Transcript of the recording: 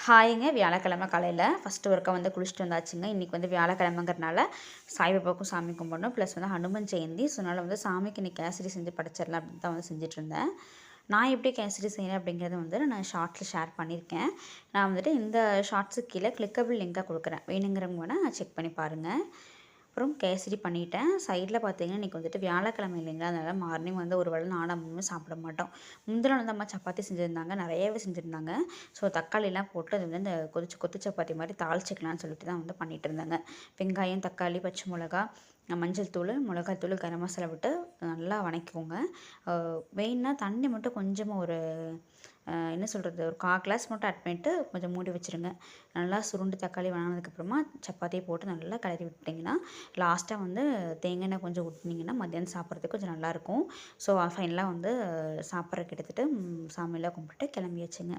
ஹாய்ங்க. வியாழக்கிழமை காலையில ஃபஸ்ட்டு ஒர்க்கா வந்து குளிச்சுட்டு வந்தாச்சுங்க. இன்றைக்கி வந்து வியாழக்கிழமைங்கிறனால சாய்பாபாவுக்கும் சாமி கும்பிடணும். ப்ளஸ் வந்து ஹனுமன் ஜெயந்தி. ஸோ அதனால் வந்து சாமிக்கு இன்றைக்கி கேசரி செஞ்சு படைச்சிடலாம் அப்படின்னு தான் வந்து செஞ்சுட்ருந்தேன். நான் எப்படி கேசரி செய்கிறேன் அப்படிங்கிறத வந்து நான் ஷார்ட்ஸில் ஷேர் பண்ணியிருக்கேன். நான் வந்துட்டு இந்த ஷார்ட்ஸுக்கு கீழே கிளிக்கபிள் லிங்காக கொடுக்குறேன். வேணுங்கிறவங்க வேணால் செக் பண்ணி பாருங்கள். அப்புறம் கேசரி பண்ணிட்டேன். சைடில் பார்த்தீங்கன்னா இன்றைக்கி வந்துட்டு வியாழக்கிழமை இல்லைங்களா, அதனால் மார்னிங் வந்து ஒரு வேளை நானும் அம்மாவும் சாப்பிட மாட்டோம். முந்தின நாள் வந்து அம்மா சப்பாத்தி செஞ்சுருந்தாங்க, நிறையவே செஞ்சுருந்தாங்க. ஸோ தக்காளிலாம் போட்டு அது வந்து இந்த கொத்து சப்பாத்தி மாதிரி தாளிச்சிக்கலாம்னு சொல்லிட்டு தான் வந்து பண்ணிகிட்டு இருந்தேங்க. வெங்காயம், தக்காளி, பச்சை மிளகா, மஞ்சள் தூள், மிளகாத்தூள், கரம் மசாலா விட்டு நல்லா வதக்கிக்கோங்க. வேணும்னா தண்ணி மட்டும் கொஞ்சமாக ஒரு என்ன சொல்கிறது, ஒரு 1/4 கிளாஸ் மட்டும் ஆட் பண்ணிவிட்டு கொஞ்சம் மூடி வச்சுருங்க. நல்லா சுருண்டு தக்காளி வதங்கினதுக்கப்புறமா சப்பாத்தியை போட்டு நல்லா கிளறி விட்டிங்கன்னா, லாஸ்ட்டாக வந்து தேங்காய் எண்ணெய் கொஞ்சம் ஊற்றினீங்கன்னா மத்தியானம் சாப்பிட்றதுக்கு கொஞ்சம் நல்லாயிருக்கும். ஸோ ஃபைனலாக வந்து சாப்பிட்றதுக்கு எடுத்துகிட்டு சாமியெல்லாம் கும்பிட்டுட்டு கிளம்பியாச்சுங்க.